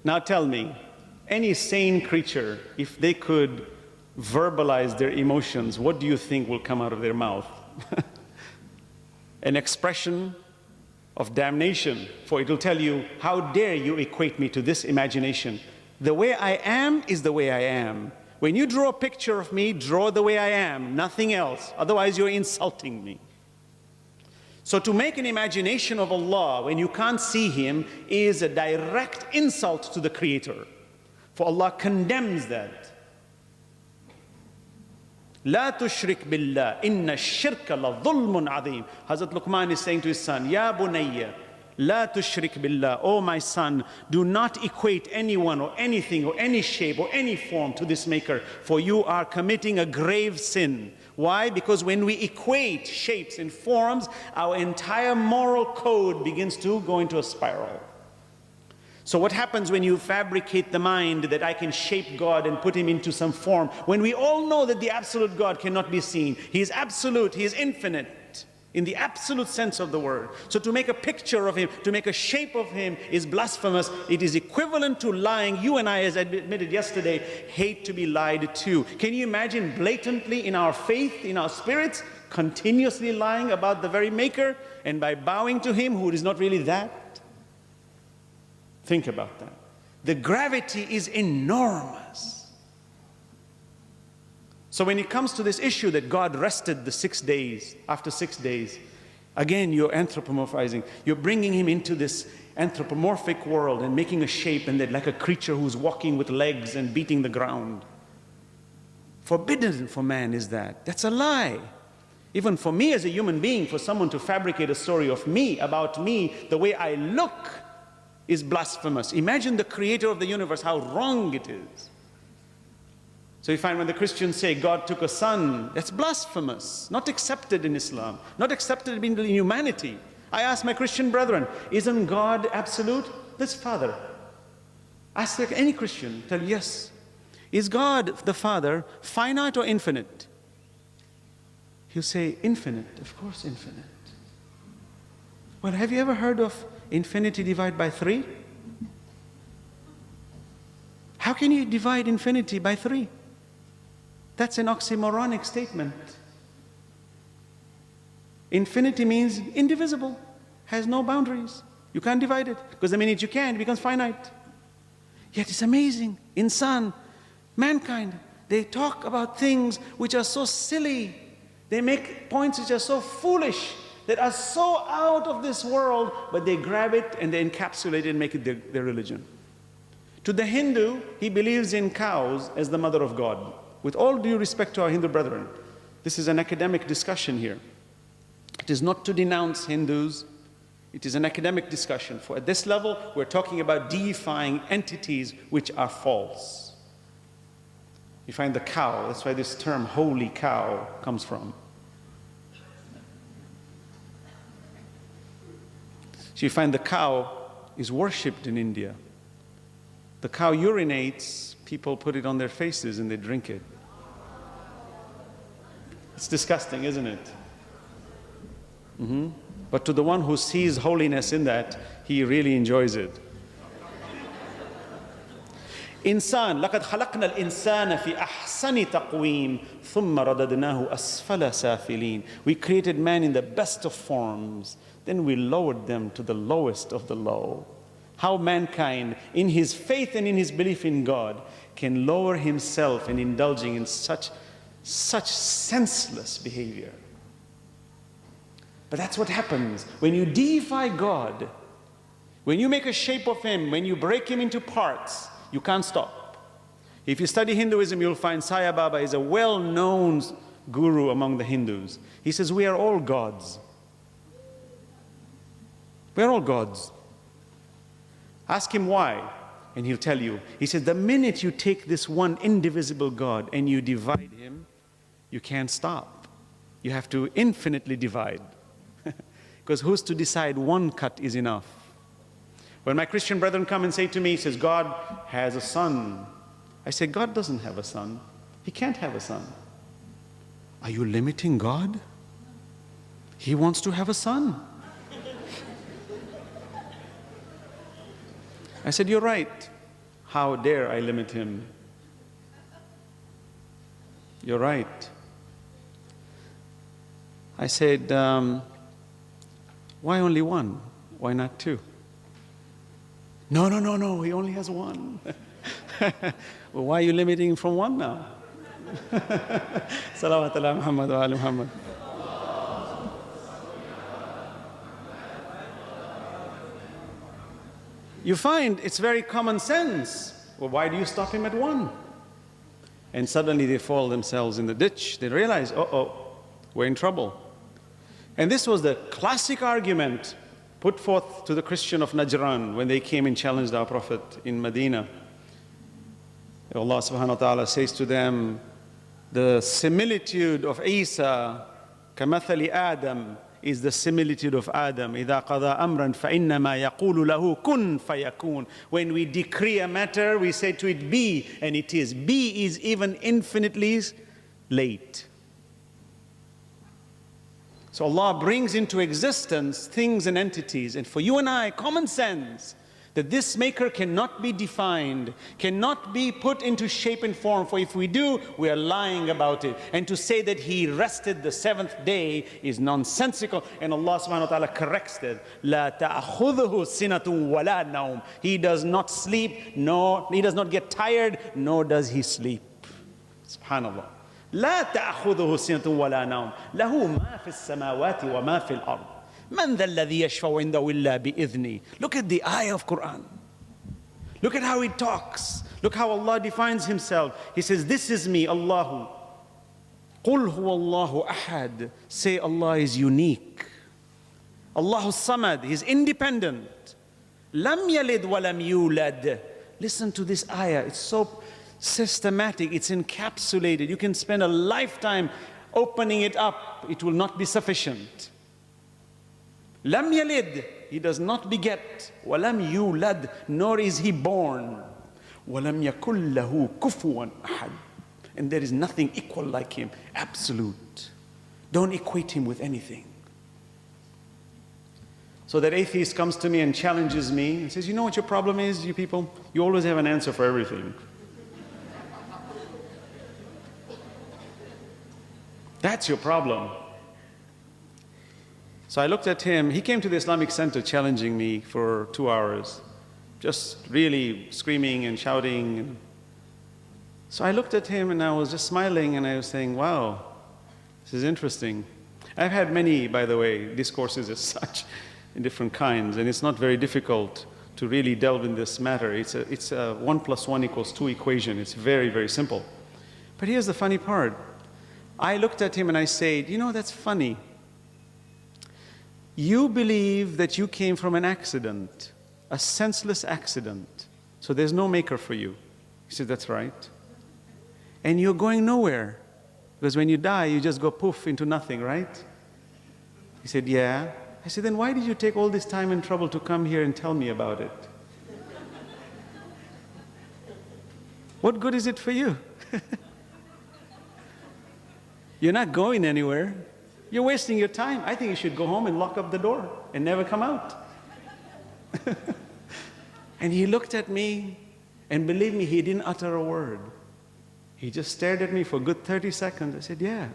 Now tell me, any sane creature, if they could verbalize their emotions, what do you think will come out of their mouth? An expression of damnation, for it will tell you, how dare you equate me to this imagination? The way I am is the way I am. When you draw a picture of me, draw the way I am, nothing else. Otherwise, you're insulting me. So to make an imagination of Allah when you can't see Him is a direct insult to the Creator. For Allah condemns that. لا تشرك بالله إن الشرك لظلم عظيم. Hazrat Luqman is saying to his son, Ya bunayya, la tushrik billah, oh my son, do not equate anyone or anything or any shape or any form to this maker, for you are committing a grave sin. Why? Because when we equate shapes and forms, our entire moral code begins to go into a spiral. So what happens when you fabricate the mind that I can shape God and put Him into some form, when we all know that the absolute God cannot be seen? He is absolute, He is infinite, in the absolute sense of the word. So to make a picture of Him, to make a shape of Him is blasphemous. It is equivalent to lying. You and I, as I admitted yesterday, hate to be lied to. Can you imagine blatantly in our faith, in our spirits, continuously lying about the very Maker, and by bowing to Him who is not really that? Think about that. The gravity is enormous. So when it comes to this issue that God rested the 6 days, after 6 days, again you're anthropomorphizing. You're bringing Him into this anthropomorphic world and making a shape, and that like a creature who's walking with legs and beating the ground. Forbidden for man is that. That's a lie. Even for me as a human being, for someone to fabricate a story of me, about me, the way I look, is blasphemous. Imagine the Creator of the universe, how wrong it is. So you find when the Christians say God took a son, that's blasphemous, not accepted in Islam, not accepted in humanity. I ask my Christian brethren, isn't God absolute? That's Father. Ask any Christian, tell you yes. Is God the Father finite or infinite? He'll say infinite, of course infinite. Well, have you ever heard of infinity divided by 3? How can you divide infinity by 3? That's an oxymoronic statement. Infinity means indivisible, has no boundaries. You can't divide it, because the minute you can, it becomes finite. Yet it's amazing. Insan, mankind, they talk about things which are so silly. They make points which are so foolish, that are so out of this world, but they grab it and they encapsulate it and make it their religion. To the Hindu, he believes in cows as the mother of God. With all due respect to our Hindu brethren, this is an academic discussion here. It is not to denounce Hindus. It is an academic discussion. For at this level, we're talking about deifying entities which are false. You find the cow, that's why this term holy cow comes from. So you find the cow is worshipped in India. The cow urinates, people put it on their faces and they drink it. It's disgusting, isn't it? But to the one who sees holiness in that, he really enjoys it. إنسان لقد خلقنا الإنسان في أحسن تقويم ثم رددناه أسفل سافلين. We created man in the best of forms, then we lowered them to the lowest of the low. How mankind, in his faith and in his belief in God, can lower himself in indulging in such senseless behavior. But that's what happens when you deify God. When you make a shape of Him, when you break Him into parts, you can't stop. If you study Hinduism, you'll find Sai Baba is a well-known guru among the Hindus. He says, we are all gods. We are all gods. Ask him why, and he'll tell you. He says, the minute you take this one indivisible God and you divide Him, you can't stop. You have to infinitely divide. Because who's to decide one cut is enough? When my Christian brethren come and say to me, he says, God has a son. I say, God doesn't have a son. He can't have a son. Are you limiting God? He wants to have a son. I said, you're right. How dare I limit him? You're right. I said, why only one? Why not two? No, no, no, no, he only has one. Well, why are you limiting him from one now? Salawat ala Muhammad wa ala Muhammad. You find it's very common sense. Well, why do you stop him at one? And suddenly they fall themselves in the ditch. They realize, uh-oh, we're in trouble. And this was the classic argument put forth to the Christian of Najran when they came and challenged our Prophet in Medina. Allah subhanahu wa ta'ala says to them, the similitude of Isa, كَمَثَلِ Adam, is the similitude of Adam. إِذَا قَضَى أَمْرًا فَإِنَّمَا يَقُولُ لَهُ كُن فَيَكُونُ. When we decree a matter, we say to it, be, and it is. Be is even infinitely late. So Allah brings into existence things and entities, and for you and I, common sense, that this maker cannot be defined, cannot be put into shape and form, for if we do, we are lying about it. And to say that he rested the seventh day is nonsensical, and Allah subhanahu wa ta'ala corrects it. لَا تَأْخُذُهُ سِنَةٌ وَلَا نَوْمٌ. He does not sleep, nor he does not get tired, nor does he sleep. Subhanallah. لا تأخذه سنة ولا نوم له ما في السماوات وما في الأرض من ذا الذي يشفع عنده إلا بإذنه. Look at the ayah of Quran. Look at how he talks. Look how Allah defines himself. He says, this is me, Allahu. قُلْ هُوَ اللَّهُ أَحَدٌ. Say Allah is unique. Allahu Samad, He's independent. لَمْ يَلِدْ وَلَمْ يُولَدْ. Listen to this ayah. It's so systematic, it's encapsulated. You can spend a lifetime opening it up. It will not be sufficient. Lam yalid, he does not beget. Walam yulad, nor is he born. Walam yakul lahu kufuwan ahad. And there is nothing equal like him. Absolute. Don't equate him with anything. So that atheist comes to me and challenges me and says, you know what your problem is, you people? You always have an answer for everything. That's your problem. So I looked at him. He came to the Islamic Center challenging me for 2 hours, just really screaming and shouting. So I looked at him and I was just smiling and I was saying, wow, this is interesting. I've had many, by the way, discourses as such in different kinds, and it's not very difficult to really delve in this matter. It's a 1 + 1 = 2 equation. It's very, very simple. But here's the funny part. I looked at him and I said, you know, that's funny. You believe that you came from an accident, a senseless accident, so there's no maker for you. He said, that's right. And you're going nowhere, because when you die, you just go poof into nothing, right? He said, yeah. I said, then why did you take all this time and trouble to come here and tell me about it? What good is it for you? You're not going anywhere. You're wasting your time. I think you should go home and lock up the door and never come out. And he looked at me, and believe me, he didn't utter a word. He just stared at me for a good 30 seconds. I said, yeah,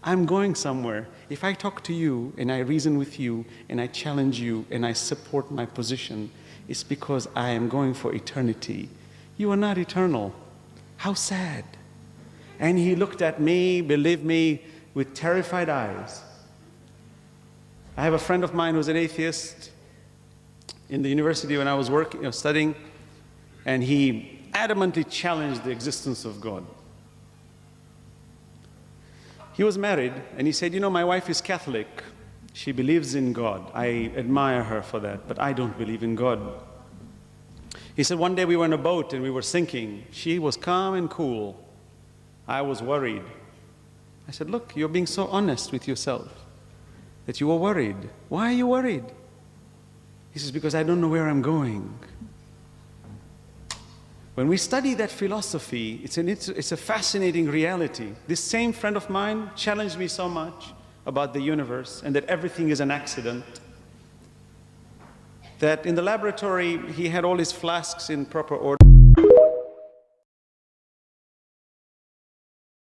I'm going somewhere. If I talk to you and I reason with you and I challenge you and I support my position, it's because I am going for eternity. You are not eternal. How sad. And he looked at me, believe me, with terrified eyes. I have a friend of mine who's an atheist in the university when I was working, studying, and he adamantly challenged the existence of God. He was married, and he said, you know, my wife is Catholic. She believes in God. I admire her for that, but I don't believe in God. He said, one day we were in a boat and we were sinking. She was calm and cool. I was worried. I said, look, you're being so honest with yourself that you were worried. Why are you worried? He says, because I don't know where I'm going. When we study that philosophy, it's a fascinating reality. This same friend of mine challenged me so much about the universe and that everything is an accident, that in the laboratory he had all his flasks in proper order.